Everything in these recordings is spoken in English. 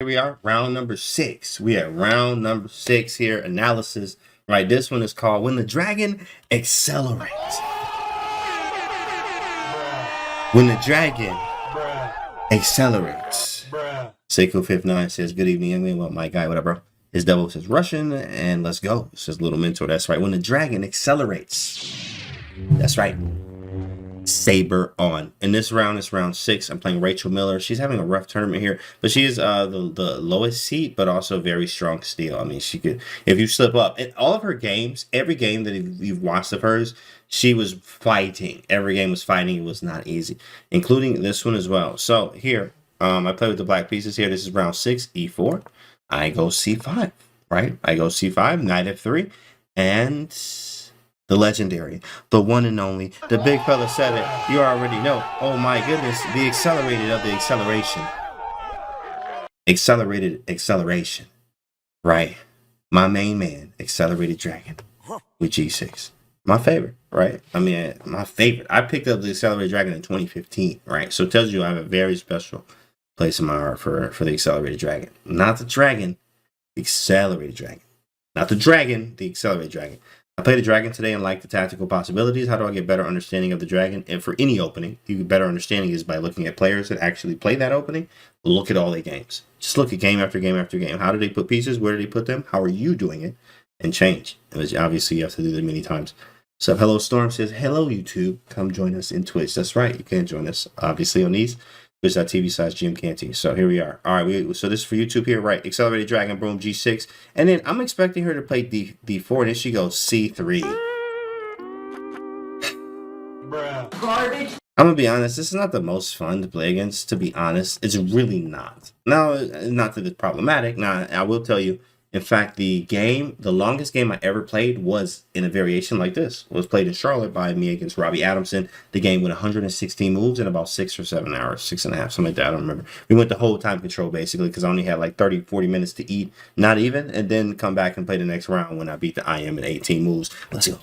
here we are, round number 6. We are round number 6 here, analysis. Right, this one is called When the Dragon Accelerates. When the Dragon Accelerates. Seiko59 says, good evening, young man. Well, my guy, what up, bro? His double says Russian, and let's go. Says little mentor. That's right. When the dragon accelerates. That's right. Saber on. In this round, it's round 6. I'm playing Rachel Miller. She's having a rough tournament here, but she is the lowest seed, but also very strong steel. I mean, she could, if you slip up, in all of her games, every game that you've watched of hers, she was fighting. Every game was fighting. It was not easy, including this one as well. So here, I play with the black pieces here. This is round 6, e4. I go c5, right? I go c5, knight f3, and the legendary, the one and only, the big fella said it. You already know. Oh my goodness, the accelerated of the acceleration. Accelerated acceleration, right? My main man, accelerated dragon with g6. My favorite, right? I mean, my favorite. I picked up the accelerated dragon in 2015, right? So it tells you I have a very special place in my heart for the accelerated dragon. Not the dragon, the accelerated dragon. Not the dragon, the accelerated dragon. I played the dragon today and like the tactical possibilities. How do I get better understanding of the dragon? And for any opening, you get better understanding is by looking at players that actually play that opening. Look at all their games. Just look at game after game after game. How do they put pieces? Where do they put them? How are you doing it? And change. And obviously, you have to do that many times. So Hello Storm says, hello, YouTube. Come join us in Twitch. That's right. You can join us, obviously, on these. Twitch.tv/Jim Canty. So here we are. All right, so this is for YouTube here, right? Accelerated dragon, boom, g6. And then I'm expecting her to play d4, and then she goes c3. Bruh. Garbage. I'm going to be honest, this is not the most fun to play against, to be honest. It's really not. Now, not that it's problematic. Now, I will tell you, in fact, the longest game I ever played was in a variation like this. It was played in Charlotte by me against Robbie Adamson. The game went 116 moves in about 6 or 7 hours, 6.5, something like that. I don't remember. We went the whole time control basically because I only had like 30, 40 minutes to eat, not even, and then come back and play the next round when I beat the IM in 18 moves. Let's go.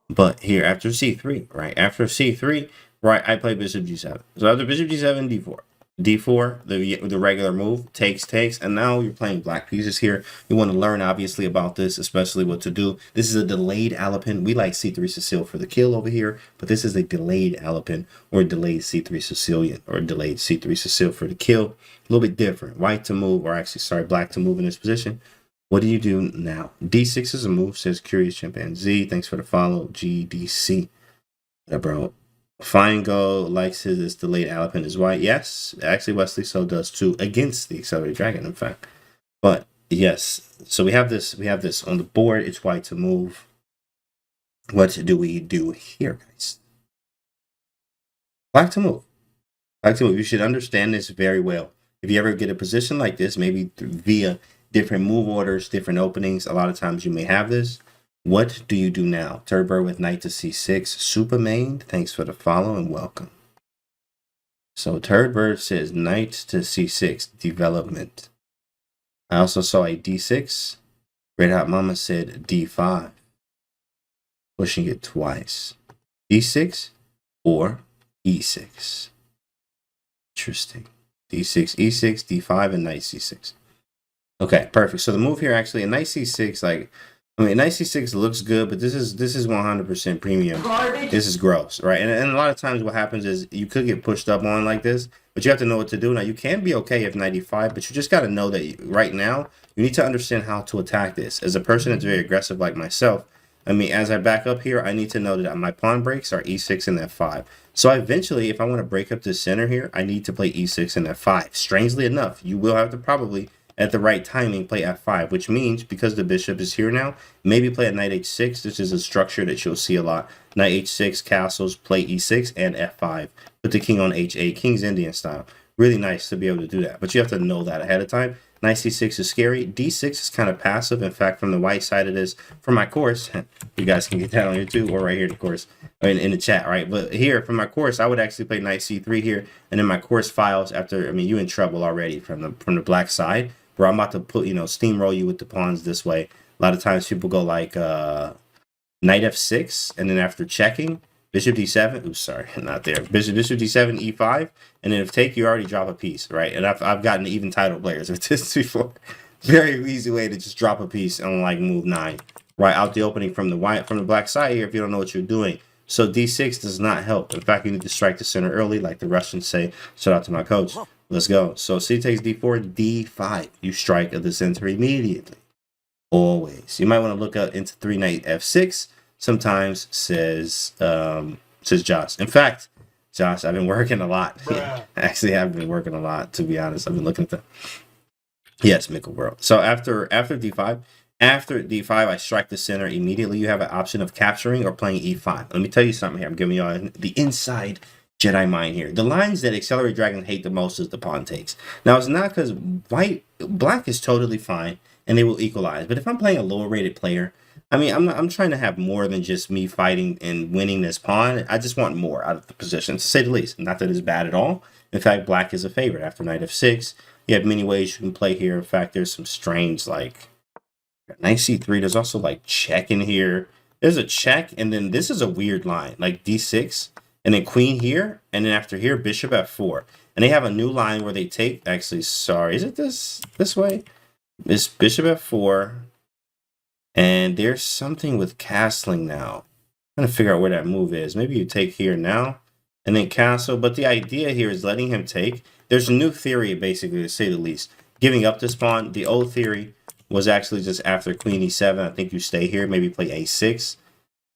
But here, after c3, right? After c3, right, I play bishop g7. So after bishop g7, d4. d4, the regular move, takes, and now you're playing black pieces here. You want to learn, obviously, about this, especially what to do. This is a delayed Alapin. We like c3 Sicile for the kill over here, but this is a delayed Alapin or delayed c3 Sicilian or delayed c3 Sicile for the kill. A little bit different. White to move, or actually, sorry, black to move in this position. What do you do now? d6 is a move, says Curious Chimpanzee. Thanks for the follow, GDC. Yeah, bro. Fine Go likes his delayed Alapin is white. Yes, actually Wesley so does too, against the accelerated dragon, in fact. But yes, so we have this on the board. It's white to move. What do we do here, guys? Black to move. Black to move. You should understand this very well. If you ever get a position like this, maybe via different move orders, different openings, a lot of times you may have this. What do you do now? Turbo with knight to c6. Super main, thanks for the follow and welcome. So Turbo says knight to c6, development. I also saw a d6. Red Hot Mama said d5. Pushing it twice. d6 or e6. Interesting. d6, e6, d5, and knight c6. Okay, perfect. So the move here actually, a knight c6, like, I mean, knight c6 looks good, but this is 100% premium. Garbage. This is gross, right? And a lot of times what happens is you could get pushed up on like this, but you have to know what to do. Now, you can be okay if knight e5, but you just got to know that right now, you need to understand how to attack this. As a person that's very aggressive like myself, I mean, as I back up here, I need to know that my pawn breaks are e6 and f5. So eventually, if I want to break up the center here, I need to play e6 and f5. Strangely enough, you will have to probably, at the right timing, play f5, which means because the bishop is here now, maybe play at knight h6. This is a structure that you'll see a lot. Knight h6, castles, play e6 and f5. Put the king on h8, King's Indian style. Really nice to be able to do that, but you have to know that ahead of time. Knight c6 is scary. d6 is kind of passive. In fact, from the white side of this, for my course, you guys can get that on here too, or right here, of course, in the chat, right? But here, for my course, I would actually play knight c3 here, and then my course files after, I mean, you're in trouble already from the black side, where I'm about to put, steamroll you with the pawns this way. A lot of times people go like knight f6, and then after checking, bishop d7. Oops, sorry, not there. Bishop d7, e5, and then if take, you already drop a piece, right? And I've gotten even title players with this before. Very easy way to just drop a piece on like move 9, right out the opening from the black side here if you don't know what you're doing. So d6 does not help. In fact, you need to strike the center early, like the Russians say. Shout out to my coach. Let's go. So c takes d4, d5. You strike at the center immediately. Always. You might want to look up into 3 knight f6. Sometimes says Josh. In fact, Josh, I've been working a lot. Actually, I've been working a lot, to be honest. I've been looking at that. Yes, Mickle World. So after d5, I strike the center immediately. You have an option of capturing or playing e5. Let me tell you something here. I'm giving you all the inside Jedi mind here. The lines that Accelerate Dragon hate the most is the pawn takes. Now, it's not because black is totally fine and they will equalize. But if I'm playing a lower rated player, I mean, I'm trying to have more than just me fighting and winning this pawn. I just want more out of the position, to say the least. Not that it's bad at all. In fact, black is a favorite after knight f6. You have many ways you can play here. In fact, there's some strange, like, knight c3. There's also, like, check in here. There's a check, and then this is a weird line, like d6, and then queen here, and then after here, bishop f4. And they have a new line where they take, actually, sorry, is it this way? It's bishop f4, and there's something with castling now. I'm trying to figure out where that move is. Maybe you take here now, and then castle, but the idea here is letting him take. There's a new theory, basically, to say the least. Giving up this pawn. The old theory was actually just after queen e7. I think you stay here, maybe play a6.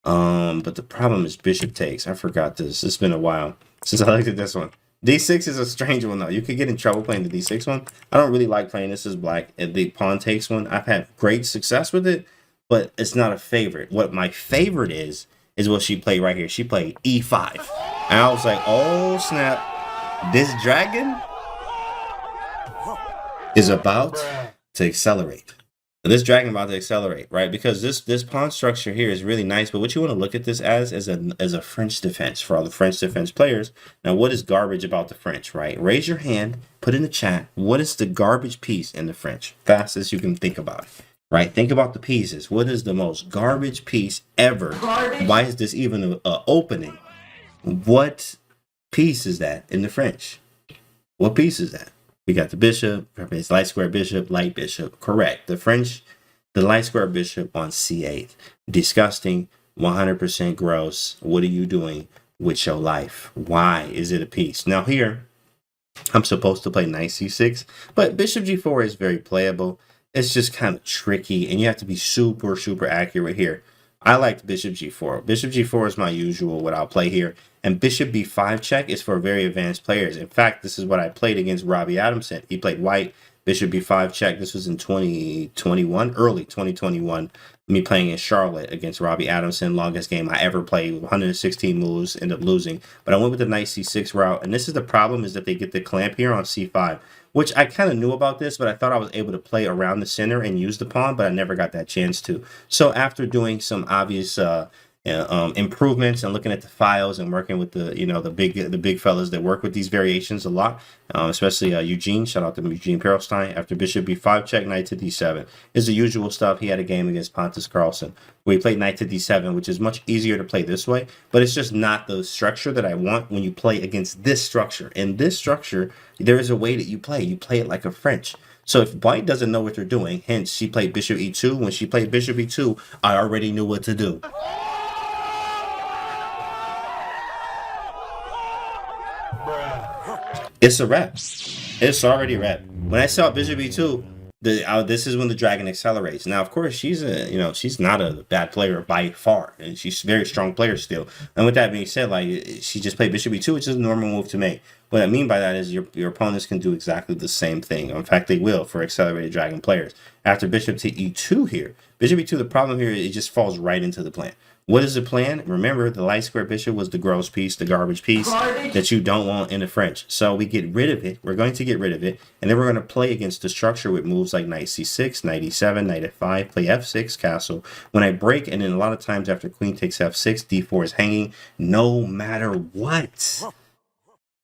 But the problem is bishop takes. I forgot this. It's been a while since I looked at this one. d6 is a strange one, though. You could get in trouble playing the d6 one. I don't really like playing this as black. And the pawn takes one, I've had great success with it, but it's not a favorite. What my favorite is what she played right here. She played e5. And I was like, oh, snap. This dragon is about to accelerate. This dragon about to accelerate, right? Because this pawn structure here is really nice, but what you want to look at this as a French defense for all the French defense players. Now, what is garbage about the French, right? Raise your hand, put in the chat, what is the garbage piece in the French? Fast as you can think about it, right? Think about the pieces. What is the most garbage piece ever? Why is this even an opening? What piece is that in the French? What piece is that? We got the bishop, it's light square bishop, light bishop. Correct. The French, the light square bishop on c8. Disgusting, 100% gross. What are you doing with your life? Why is it a piece? Now here, I'm supposed to play knight c6, but bishop g4 is very playable. It's just kind of tricky, and you have to be super, super accurate here. I like bishop g4. Bishop g4 is my usual, what I'll play here. And bishop b5 check is for very advanced players. In fact, this is what I played against Robbie Adamson. He played white, bishop b5 check. This was in 2021, early 2021. Me playing in Charlotte against Robbie Adamson. Longest game I ever played, 116 moves, ended up losing. But I went with the knight c6 route. And this is the problem, is that they get the clamp here on c5. Which I kind of knew about this, but I thought I was able to play around the center and use the pawn, but I never got that chance to. So after doing some obvious improvements and looking at the files and working with the the big fellas that work with these variations a lot, especially Eugene, shout out to Eugene Perelstein. After bishop b5 check, knight to d7 is the usual stuff. He had a game against Pontus Carlsen where he played knight to d7, which is much easier to play this way, but it's just not the structure that I want when you play against this structure. In this structure, there is a way that you play it like a French. So if white doesn't know what they're doing, hence she played bishop e2. When she played bishop e2, I already knew what to do. It's a wrap. It's already a wrap. When I saw bishop e2, this is when the dragon accelerates. Now, of course, she's not a bad player by far, and she's a very strong player still. And with that being said, like, she just played bishop e2, which is a normal move to make. What I mean by that is your opponents can do exactly the same thing. In fact, they will for accelerated dragon players. After bishop to e2 here, bishop e2, the problem here, it just falls right into the plan. What is the plan? Remember, the light square bishop was the gross piece, the garbage piece that you don't want in the French. So we get rid of it. We're going to get rid of it. And then we're going to play against the structure with moves like knight c6, knight e7, knight f5, play f6, castle. When I break, and then a lot of times after queen takes f6, d4 is hanging no matter what.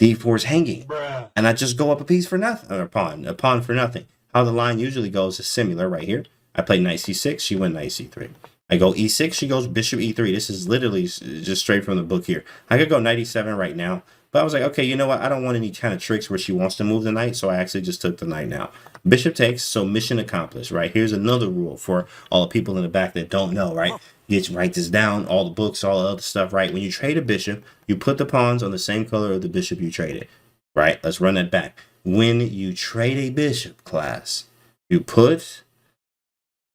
d4 is hanging. And I just go up a piece for nothing, or a pawn for nothing. How the line usually goes is similar right here. I play knight c6, she went knight c3. I go e6, she goes bishop e3. This is literally just straight from the book here. I could go knight e7 right now, but I was like, okay, you know what? I don't want any kind of tricks where she wants to move the knight, so I actually just took the knight now. Bishop takes, so mission accomplished, right? Here's another rule for all the people in the back that don't know, right? You get to write this down, all the books, all the other stuff, right? When you trade a bishop, you put the pawns on the same color of the bishop you traded, right? Let's run that back. When you trade a bishop, class, you put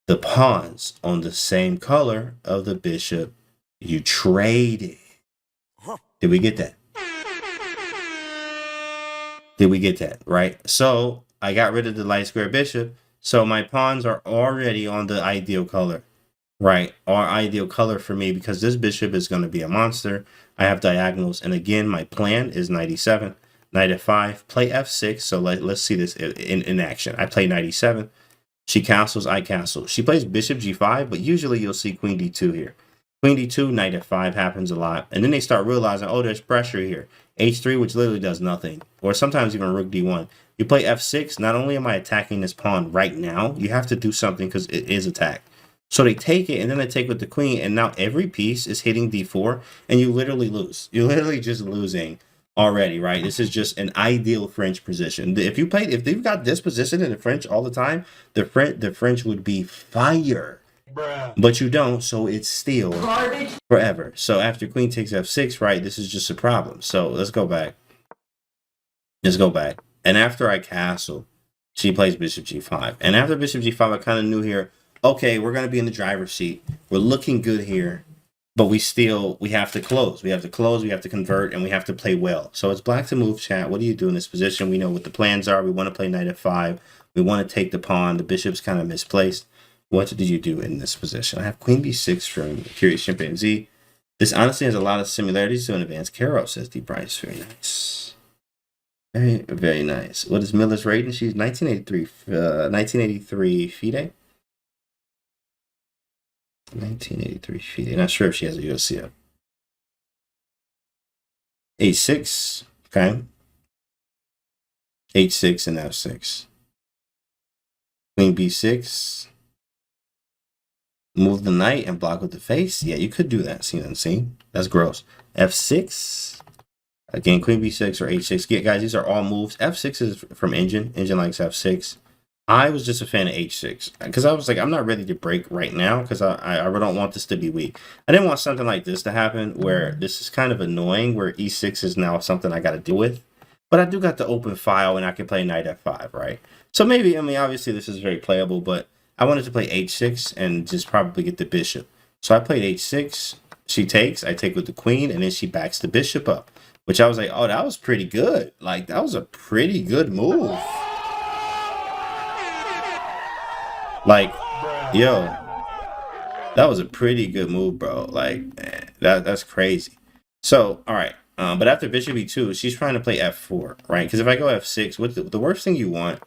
the pawns on the same color of the bishop you traded. Did we get that? Did we get that? Right? So I got rid of the light square bishop. So my pawns are already on the ideal color. Right? Our ideal color for me, because this bishop is going to be a monster. I have diagonals. And again, my plan is knight e7, knight f5, play f6. So let's see this in action. I play knight e7. She castles, I castle. She plays bishop g5, but usually you'll see queen d2 here. Queen d2, knight f5 happens a lot. And then they start realizing, oh, there's pressure here. h3, which literally does nothing. Or sometimes even rook d1. You play f6, not only am I attacking this pawn right now, you have to do something because it is attacked. So they take it, and then they take with the queen, and now every piece is hitting d4, and you literally lose. You're literally just losing already, right? This is just an ideal French position. If they've got this position in the French all the time, the French would be fire. Bruh. But you don't, so it's still garbage forever. So after queen takes f6, right, this is just a problem. So let's go back. Let's go back. And after I castle, she plays bishop g5. And after bishop g5, I kind of knew here, okay, we're going to be in the driver's seat. We're looking good here. But we have to close. We have to convert, and we have to play well. So it's black to move, chat. What do you do in this position? We know what the plans are. We want to play knight f5. We want to take the pawn. The bishop's kind of misplaced. What did you do in this position? I have queen b6 from Curious Chimpanzee. This honestly has a lot of similarities to an advanced Caro, says D. Bryce. Very nice. Very, very nice. What is Miller's rating? She's 1983 FIDE. 1983 FIDE. Not sure if she has a USCF. H6. Okay. H6 and F6. Queen b6. Move the knight and block with the face. Yeah, you could do that. See what I'm saying? That's gross. F6. Again, queen b6 or h6. Yeah, guys, these are all moves. F6 is from Engine. Engine likes f6. I was just a fan of h6 because I was like, I'm not ready to break right now because I don't want this to be weak. I didn't want something like this to happen where this is kind of annoying, where e6 is now something I got to deal with. But I do got the open file and I can play knight f5, right? So maybe, I mean, obviously this is very playable, but I wanted to play h6 and just probably get the bishop. So I played h6. She takes. I take with the queen, and then she backs the bishop up, which I was like, oh, that was pretty good. Like, that was a pretty good move. Like, yo, that was a pretty good move, bro. Like, man, that's crazy. So, all right. But after bishop e2, she's trying to play f4, right? Because if I go f6, what the worst thing you want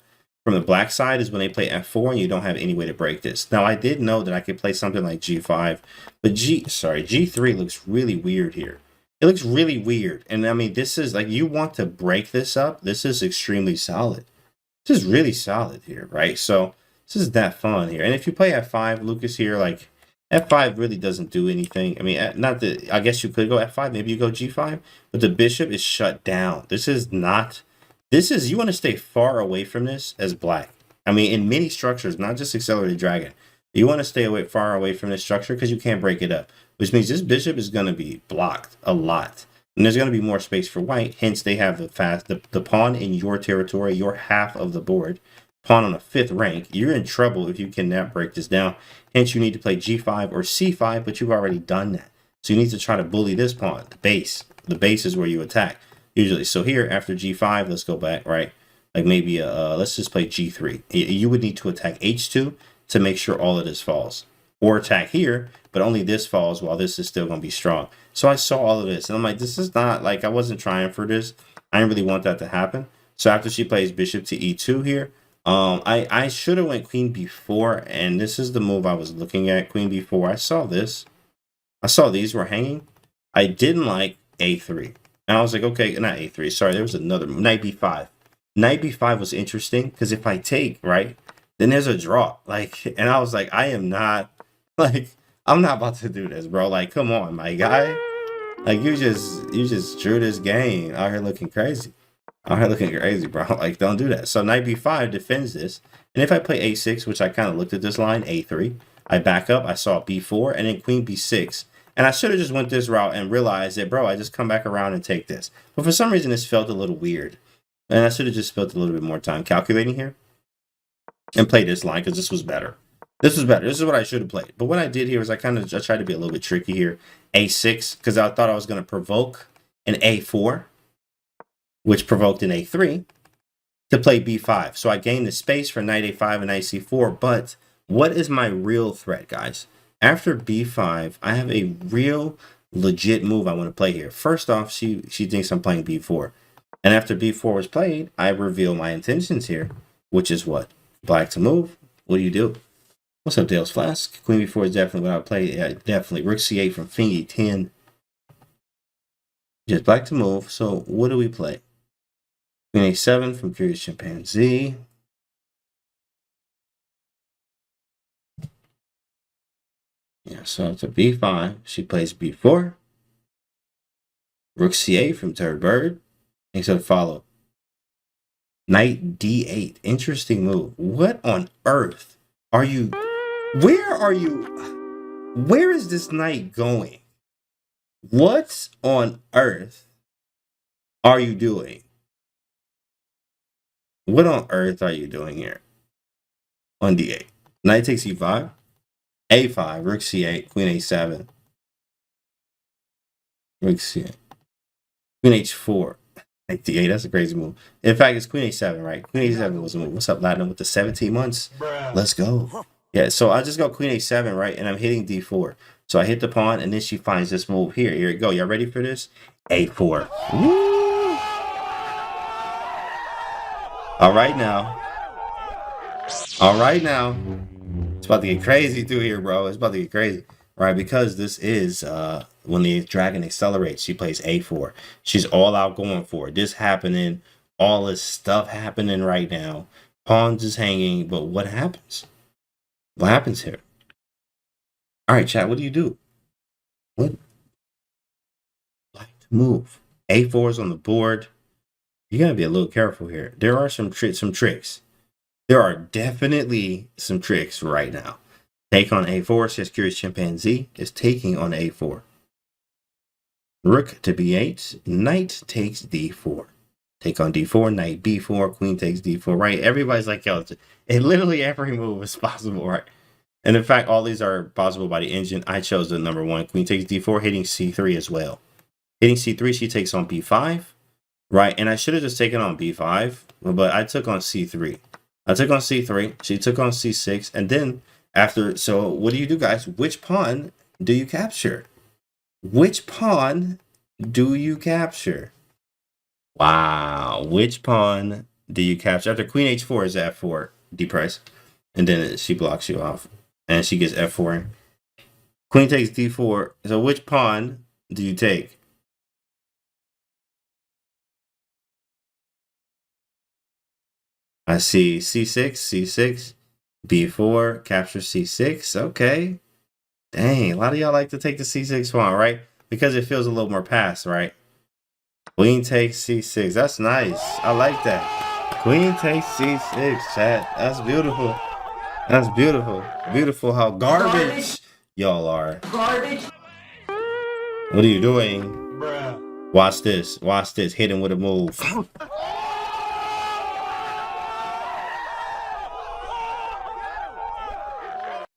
from the black side is when they play f4 and you don't have any way to break this. Now, I did know that I could play something like g5, but g3 looks really weird here. It looks really weird. And I mean, this is like, you want to break this up. This is extremely solid. This is really solid here, right? So this is that fun here. And if you play f5, Lucas here, like f5 really doesn't do anything. I mean, not that, I guess you could go f5, maybe you go g5, but the bishop is shut down. This is not, you want to stay far away from this as black. I mean, in many structures, not just Accelerated Dragon, you want to stay far away from this structure because you can't break it up, which means this bishop is going to be blocked a lot. And there's going to be more space for white. Hence, they have the pawn in your territory, your half of the board. Pawn on a 5th rank. You're in trouble if you cannot break this down. Hence, you need to play g5 or c5, but you've already done that. So you need to try to bully this pawn, the base. The base is where you attack, usually. So here, after g5, let's go back, right? Like maybe, let's just play g3. You would need to attack h2 to make sure all of this falls. Or attack here, but only this falls while this is still going to be strong. So I saw all of this, and I'm like, this is not, like, I wasn't trying for this. I didn't really want that to happen. So after she plays bishop to e2 here, I should have went queen b4, and this is the move I was looking at, queen b4. I saw this. I saw these were hanging. I didn't like a3. And I was like, okay, not a3. Sorry, there was another move, knight b5. Knight b5 was interesting because if I take, right, then there's a draw. Like, and I was like, I am not, like, I'm not about to do this, bro. Like, come on, my guy. Like, you just drew this game out here looking crazy. Out here looking crazy, bro. Like, don't do that. So knight b5 defends this. And if I play a6, which I kind of looked at this line, a3, I back up, I saw b4, and then queen b6. And I should have just went this route and realized that, bro, I just come back around and take this. But for some reason, this felt a little weird. And I should have just spent a little bit more time calculating here and play this line because this was better. This was better. This is what I should have played. But what I did here is I tried to be a little bit tricky here. A6, because I thought I was going to provoke an a4, which provoked an a3 to play b5. So I gained the space for knight a5 and knight c4. But what is my real threat, guys? After b5, I have a real legit move I want to play here. First off, she thinks I'm playing b4. And after b4 was played, I reveal my intentions here, which is what? Black to move. What do you do? What's up, Dale's Flask? Queen b4 is definitely what I play. Yeah, definitely. Rook c8 from Fingy 10. Just black to move. So what do we play? Queen a7 from Curious Chimpanzee. Yeah, so to b5, she plays b4. Rook c8 from Third Bird. And so follow. Knight d8. Interesting move. What on earth are you? Where are you? Where is this knight going? What on earth are you doing? What on earth are you doing here? On d8. Knight takes e5. a5. Rook c8. Queen a7. Rook c8. Queen h4. Knight d8, that's a crazy move. In fact, it's Queen a7, right? Queen a7 was a move. What's up, Latinum, with the 17 months? Let's go. Yeah, so I just got Queen a7, right? And I'm hitting d4. So I hit the pawn, and then she finds this move here. Here we go. Y'all ready for this? a4. Woo! All right now. All right now. It's about to get crazy through here, bro. It's about to get crazy. Right, because this is when the dragon accelerates, she plays a4. She's all out going for it. This happening, all this stuff happening right now. Pawns is hanging, but what happens? What happens here? All right, chat, what do you do? What? Like to move. a4 is on the board. You gotta be a little careful here. There are some tricks. There are definitely some tricks right now. Take on a4, says Curious Chimpanzee, is taking on a4. Rook to b8, knight takes d4. Take on d4, knight b4, queen takes d4, right? Everybody's like, yo, literally every move is possible, right? And in fact, all these are possible by the engine. I chose the number one. Queen takes d4, hitting c3 as well. Hitting c3, she takes on b5, right? And I should have just taken on b5, but I took on c3. I took on c3, she took on c6, and then after, so what do you do, guys? Which pawn do you capture? Which pawn do you capture? Wow. Which pawn do you capture? After queen h4 is f4, depress. And then she blocks you off. And she gets f4. Queen takes d4. So which pawn do you take? I see c6, c6. b4, capture c6. Okay. Dang, a lot of y'all like to take the c6 pawn, right? Because it feels a little more pass, right? Queen takes c6. That's nice. I like that. Queen takes c6, chat. That's beautiful. That's beautiful. Beautiful how garbage y'all are. Garbage. What are you doing? Bruh. Watch this. Watch this. Hit him with a move.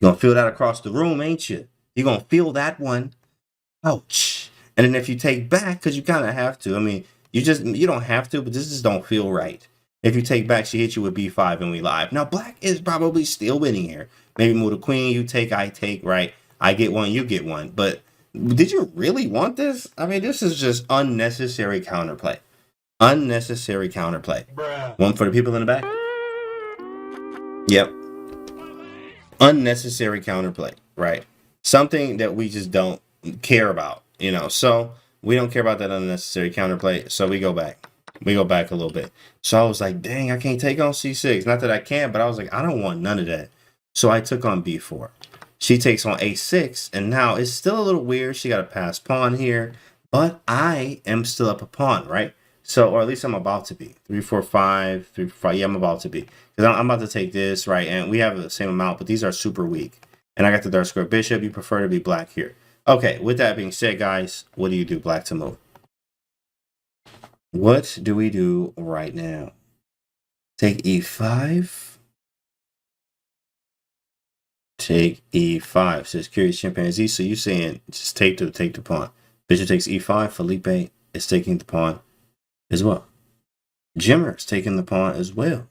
You're gonna feel that across the room, ain't you? You're gonna feel that one. Ouch. And then if you take back, because you kind of have to, I mean, you don't have to, but this just don't feel right. If you take back, she hits you with b5 and we live. Now, black is probably still winning here. Maybe move the queen, you take, I take, right? I get one, you get one. But did you really want this? I mean, this is just unnecessary counterplay. Unnecessary counterplay. Bruh. One for the people in the back. Yep. Unnecessary counterplay, right? Something that we just don't care about, you know. So we don't care about that unnecessary counterplay. So we go back. We go back a little bit. So I was like, dang, I can't take on c6. Not that I can't, but I was like, I don't want none of that. So I took on b4. She takes on a6, and now it's still a little weird. She got a pass pawn here, but I am still up a pawn, right? So, or at least I'm about to be. 3, 4, 5, 3, 4, 5. Yeah, I'm about to be. Because I'm about to take this, right? And we have the same amount, but these are super weak. And I got the dark square bishop. You prefer to be black here. Okay, with that being said, guys, what do you do? Black to move. What do we do right now? Take e5. Take e5. Says Curious Chimpanzee. So you're saying just take the pawn. Bishop takes e5. Felipe is taking the pawn as well. Jimmer is taking the pawn as well.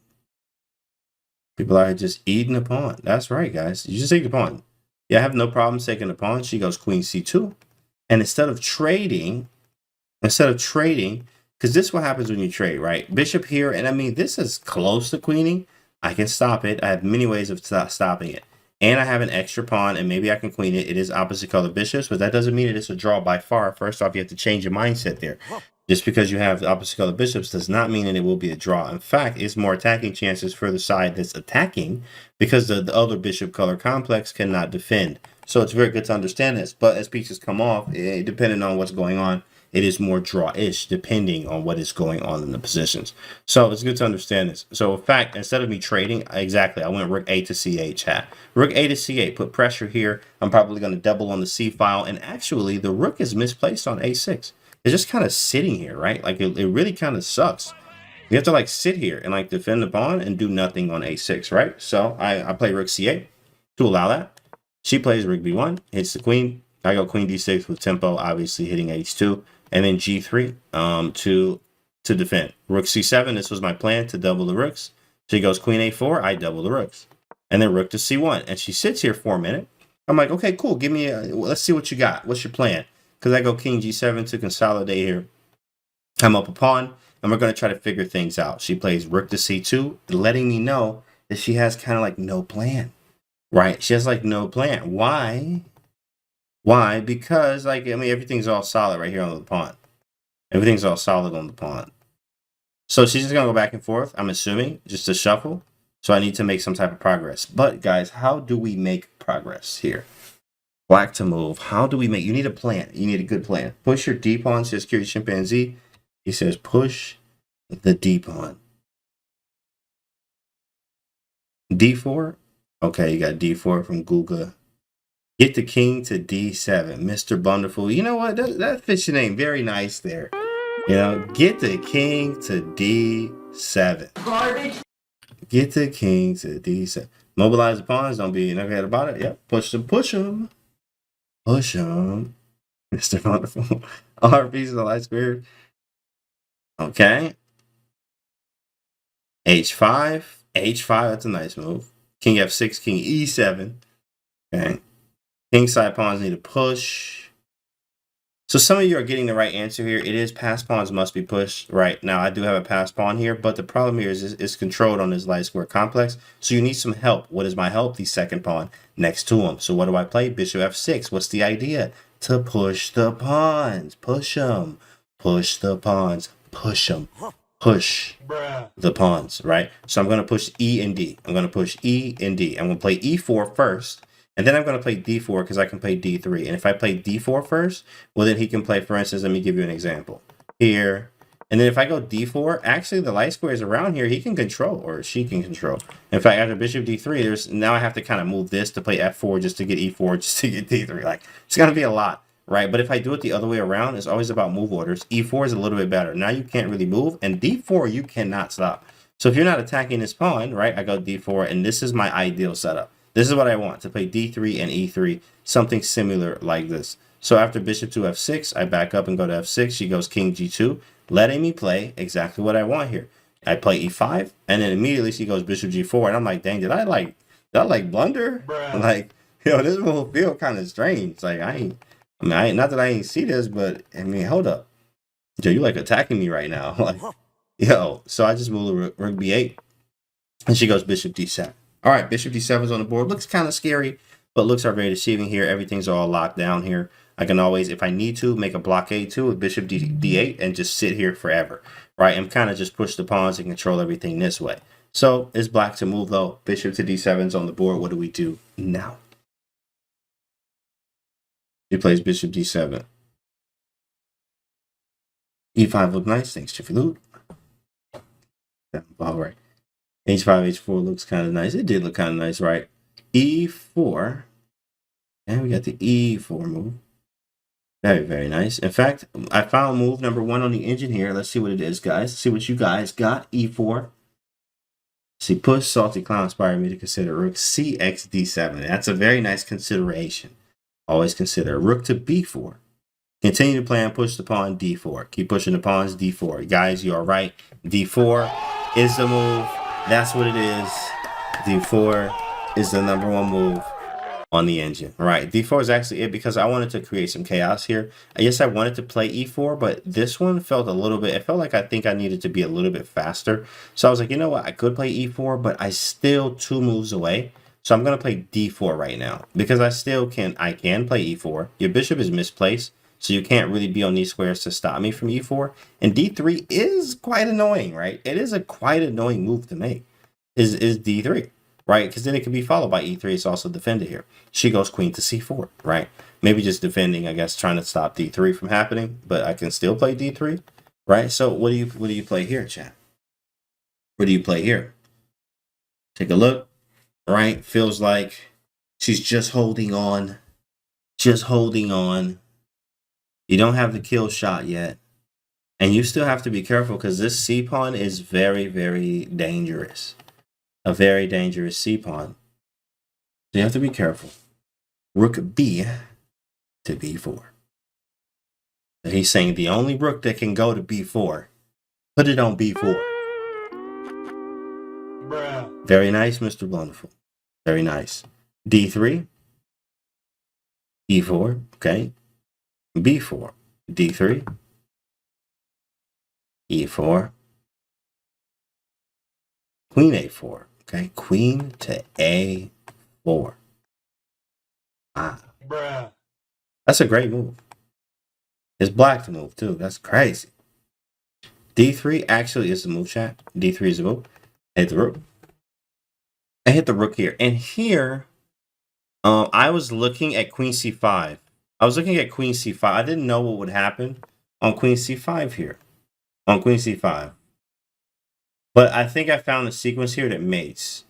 People are just eating the pawn. That's right, guys. You just take the pawn. Yeah, I have no problem taking the pawn. She goes queen c2. And instead of trading, because this is what happens when you trade, right? Bishop here, and I mean, this is close to queening. I can stop it. I have many ways of stopping it. And I have an extra pawn, and maybe I can queen it. It is opposite color bishops, but that doesn't mean it is a draw by far. First off, you have to change your mindset there. Just because you have opposite color bishops does not mean that it will be a draw. In fact, it's more attacking chances for the side that's attacking because the other bishop color complex cannot defend. So it's very good to understand this. But as pieces come off, depending on what's going on, it is more draw-ish depending on what is going on in the positions. So it's good to understand this. So in fact, instead of me trading, exactly, I went rook a to c8 chat. Rook a to c8, put pressure here. I'm probably going to double on the c file. And actually, the rook is misplaced on a6. It's just kind of sitting here, right? Like it really kind of sucks. You have to like sit here and like defend the pawn and do nothing on a6, right? So I play rook c8 to allow that. She plays rook b1, hits the queen. I go queen d6 with tempo, obviously hitting h2, and then g3 to defend. Rook c7, this was my plan to double the rooks. She goes queen a4, I double the rooks. And then rook to c1, and she sits here for a minute. I'm like, okay, cool, give me let's see what you got. What's your plan? Because I go king g7 to consolidate here. I'm up a pawn, and we're going to try to figure things out. She plays rook to c2, letting me know that she has kind of like no plan, right? She has like no plan. Why? Why? Because, like, I mean, everything's all solid right here on the pawn. Everything's all solid on the pawn. So she's just going to go back and forth, I'm assuming, just to shuffle. So I need to make some type of progress. But, guys, how do we make progress here? Black to move. How do we make? You need a plan. You need a good plan. Push your D pawn, says Curious Chimpanzee. He says push the D pawn. D4. Okay, you got D4 from Guga. Get the king to D7. Mr. Wonderful. You know what? That fits your name very nice there. You know, get the king to D7. Garbage. Get the king to D7. Mobilize the pawns. Don't be nugget about it. Yep. Push them. Push them. Push them. Mr. Wonderful. Our pieces of light spirit. Okay. H5. H5. That's a nice move. King F6. King E7. Okay. King side pawns need to push. So some of you are getting the right answer here. It is pass pawns must be pushed. Right now, I do have a pass pawn here, but the problem here is it's controlled on this light square complex. So you need some help. What is my help? The second pawn next to him. So what do I play? Bishop F6. What's the idea? To push the pawns. Push them. Push the pawns. Push them. Push the pawns, right? So I'm going to push E and D. I'm going to push E and D. I'm going to play E4 first. And then I'm going to play D4 because I can play D3. And if I play D4 first, well, then he can play, for instance, let me give you an example. Here. And then if I go D4, actually the light squares around here, he can control, or she can control. In fact, after bishop D3, now I have to kind of move this to play F4 just to get E4, just to get D3. Like, it's going to be a lot, right? But if I do it the other way around, it's always about move orders. E4 is a little bit better. Now you can't really move. And D4, you cannot stop. So if you're not attacking this pawn, right, I go D4, and this is my ideal setup. This is what I want, to play D3 and E3, something similar like this. So after bishop to F6, I back up and go to F6. She goes king G2, letting me play exactly what I want here. I play E5, and then immediately she goes bishop G4, and I'm like, dang, did I blunder? Bruh. Like, yo, this will feel kind of strange. Like, not that I ain't see this, but I mean, hold up. Yo, you like attacking me right now. Like, yo, so I just move rook B8, and she goes bishop D7. All right, bishop D7 is on the board. Looks kind of scary, but looks are very deceiving here. Everything's all locked down here. I can always, if I need to, make a blockade too with bishop D8 and just sit here forever, right? And kind of just push the pawns and control everything this way. So it's black to move though. Bishop to D7 is on the board. What do we do now? She plays bishop d7. e5 look nice. Thanks, Jiffy Lube. All right. h5, h4 looks kind of nice. It did look kind of nice, right? e4. And we got the e4 move. Very, very nice. In fact, I found move number 1 on the engine here. Let's see what it is, guys. Let's see what you guys got. e4. See, push, salty clown inspired me to consider rook cx d7. That's a very nice consideration. Always consider rook to b4. Continue to play and push the pawn d4. Keep pushing the pawns d4. Guys, you are right. d4 is the move. That's what it is. d4 is the #1 move on the engine. All right, d4 is actually it because I wanted to create some chaos here. Yes, I wanted to play e4, but this one felt a little bit, it felt like I think I needed to be a little bit faster. So I was like, you know what, I could play e4, but I still 2 moves away. So I'm going to play d4 right now because I can play e4. Your bishop is misplaced, so you can't really be on these squares to stop me from e4. And d3 is quite annoying, right? It is a quite annoying move to make, is d3. Right, because then it can be followed by e3. It's also defended here. She goes queen to c4, right? Maybe just defending, I guess, trying to stop d3 from happening, but I can still play d3, right? So what do you play here, chat? What do you play here? Take a look, right? Feels like she's just holding on, just holding on. You don't have the kill shot yet, and you still have to be careful because this c pawn is very, very dangerous. A very dangerous c pawn. So you have to be careful. Rook b to b4. So he's saying the only rook that can go to b4, put it on b4. Bruh. Very nice, Mr. Wonderful. Very nice. d3, e4, okay. b4, d3, e4, queen a4. Okay, queen to a4. Ah, bruh. That's a great move. It's black to move too. That's crazy. d3 actually is the move, chat. d3 is the move. I hit the rook. I hit the rook here. And here, I was looking at queen c5. I was looking at queen c5. I didn't know what would happen on queen c5 here. On queen c5. But I think I found a sequence here that mates.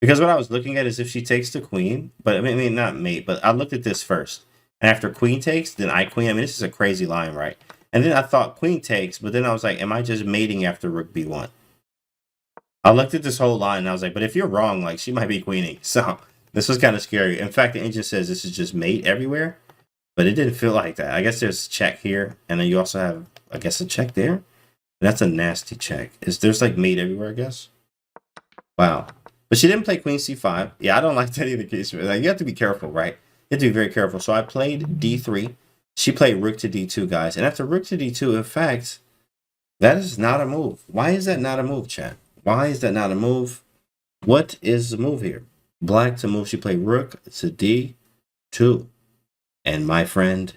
Because what I was looking at is if she takes the queen, but I mean not mate, but I looked at this first. And after queen takes, then I queen. I mean, this is a crazy line, right? And then I thought queen takes, but then I was like, am I just mating after rook b1? I looked at this whole line and I was like, but if you're wrong, like she might be queening. So this was kind of scary. In fact, the engine says this is just mate everywhere, but it didn't feel like that. I guess there's check here, and then you also have, I guess, a check there. That's a nasty check. There's like mate everywhere, I guess. Wow. But she didn't play queen c5. Yeah, I don't like that either case. Like, you have to be careful, right? You have to be very careful. So I played d3. She played rook to d2, guys. And after rook to d2, in fact, that is not a move. Why is that not a move, chat? Why is that not a move? What is the move here? Black to move. She played rook to d2. And my friend,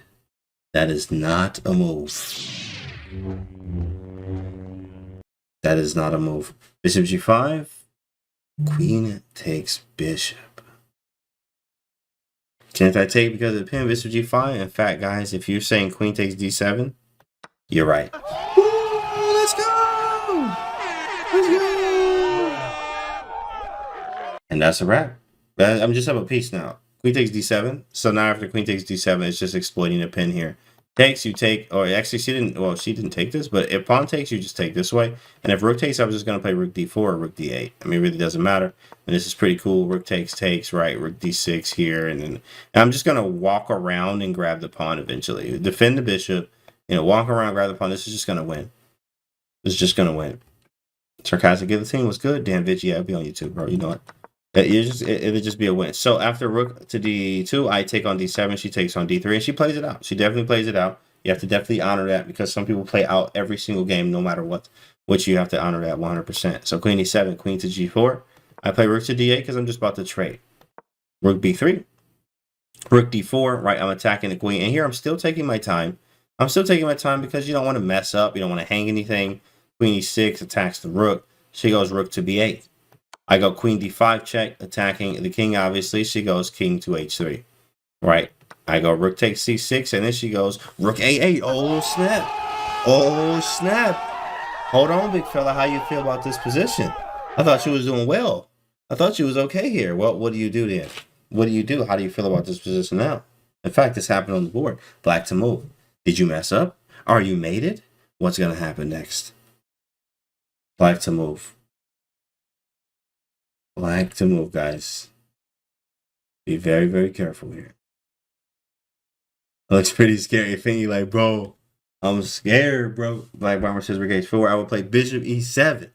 that is not a move. That is not a move. Bishop g5. Queen takes bishop. Can't I take because of the pin? Bishop g5. In fact, guys, if you're saying queen takes d7, you're right. Woo, let's go! Let's go! And that's a wrap. I'm just up a piece now. Queen takes d7. So now after queen takes d7, it's just exploiting the pin here. Takes, you take, or actually she didn't take this, but if pawn takes, you just take this way. And if rook takes, I was just going to play rook d4 or rook d8. I mean, it really doesn't matter. And this is pretty cool. Rook takes, right? Rook d6 here. And I'm just going to walk around and grab the pawn eventually. Defend the bishop, walk around, grab the pawn. This is just going to win. This is just going to win. Sarcastic guillotine was good. Damn, bitch, yeah, I'll be on YouTube, bro. You know what? It'll just be a win. So after rook to d2, I take on d7. She takes on d3, and she plays it out. She definitely plays it out. You have to definitely honor that because some people play out every single game, no matter what. Which you have to honor that 100%. So queen e7, queen to g4. I play rook to d8 because I'm just about to trade. Rook b3, rook d4. Right, I'm attacking the queen, and here I'm still taking my time. I'm still taking my time because you don't want to mess up. You don't want to hang anything. Queen e6 attacks the rook. She goes rook to b8. I go queen d5 check, attacking the king, obviously. She goes king to h3, right? I go rook takes c6, and then she goes rook a8. Oh, snap. Oh, snap. Hold on, big fella. How you feel about this position? I thought you was doing well. I thought you was okay here. Well, what do you do then? What do you do? How do you feel about this position now? In fact, this happened on the board. Black to move. Did you mess up? Are you mated? What's going to happen next? Black to move. Black to move, guys. Be very, very careful here. It looks pretty scary. Thinking like, bro, I'm scared, bro. Black Bomber says rook h4. I would play bishop e7.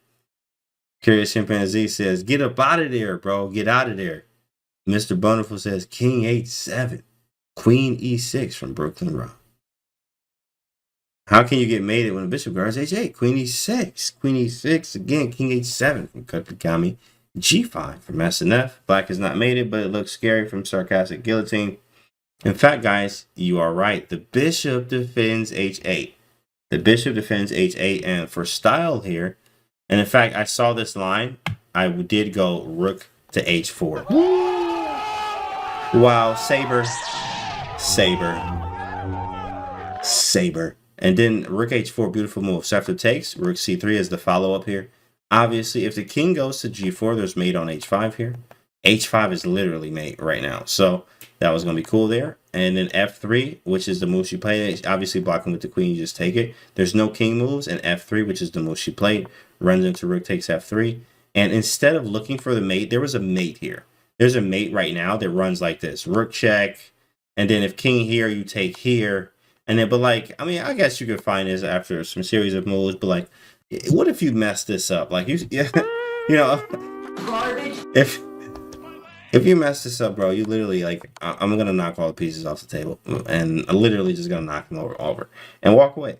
Curious Chimpanzee says, get up out of there, bro. Get out of there. Mr. Boniful says, king h7. Queen e6 from Brooklyn Rock. How can you get mated when a bishop guards h8? Queen e6. Queen e6. Again, king h7 from Kukikami. g5 from SNF. Black is not mated, but it looks scary from Sarcastic Guillotine. In fact, guys, you are right. The bishop defends h8. The bishop defends h8. And for style here, and in fact, I saw this line. I did go rook to h4. Wow, saber. Saber. Saber. And then rook h4, beautiful move. So after takes, rook c3 is the follow-up here. Obviously, if the king goes to g4, there's mate on h5 here. h5 is literally mate right now. So that was going to be cool there. And then f3, which is the move she played. Obviously, blocking with the queen, you just take it. There's no king moves. And f3, which is the move she played, runs into rook takes f3. And instead of looking for the mate, there was a mate here. There's a mate right now that runs like this. Rook check. And then if king here, you take here. And then, but like, I mean, I guess you could find this after some series of moves, but like, what if you mess this up? Like, you know, if you mess this up, bro, you literally, like, I'm going to knock all the pieces off the table. And I'm literally just going to knock them over and walk away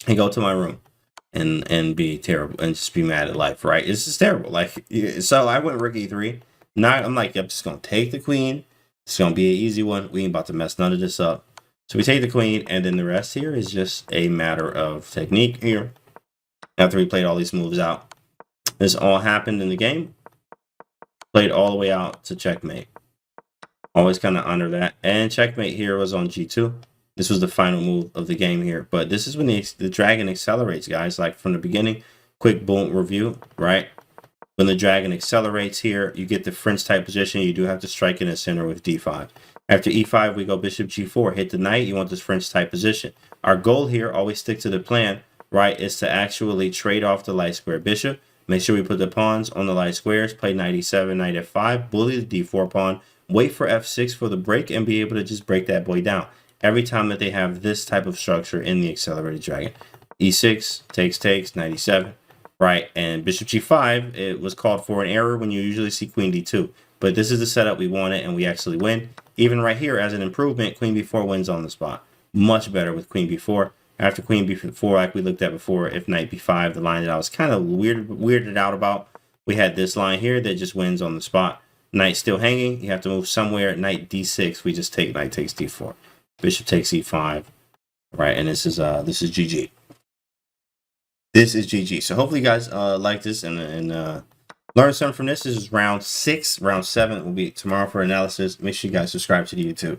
and go to my room and be terrible and just be mad at life, right? It's just terrible. Like, so I went rook e3. Now I'm like, I'm just going to take the queen. It's going to be an easy one. We ain't about to mess none of this up. So we take the queen, and then the rest here is just a matter of technique here. After we played all these moves out, this all happened in the game. Played all the way out to checkmate. Always kind of honor that. And checkmate here was on g2. This was the final move of the game here. But this is when the dragon accelerates, guys. Like from the beginning, quick boom review, right? When the dragon accelerates here, you get the French type position. You do have to strike in the center with d5. After e5, we go bishop g4. Hit the knight. You want this French type position. Our goal here, always stick to the plan, right, is to actually trade off the light square bishop. Make sure we put the pawns on the light squares. Play knight e7, knight f5. Bully the d4 pawn. Wait for f6 for the break and be able to just break that boy down. Every time that they have this type of structure in the accelerated dragon. e6, takes, knight e7, right? And bishop g5, it was called for an error when you usually see queen d2. But this is the setup we wanted, and we actually win. Even right here, as an improvement, queen b4 wins on the spot. Much better with queen b4. After queen b4, like we looked at before, if knight b5, the line that I was kind of weirded out about, we had this line here that just wins on the spot. Knight still hanging. You have to move somewhere. Knight d6, we just take knight takes d4. Bishop takes e5, right? And this is GG. This is GG. So hopefully you guys like this and learn something from this. This is round 6. Round 7 will be tomorrow for analysis. Make sure you guys subscribe to the YouTube.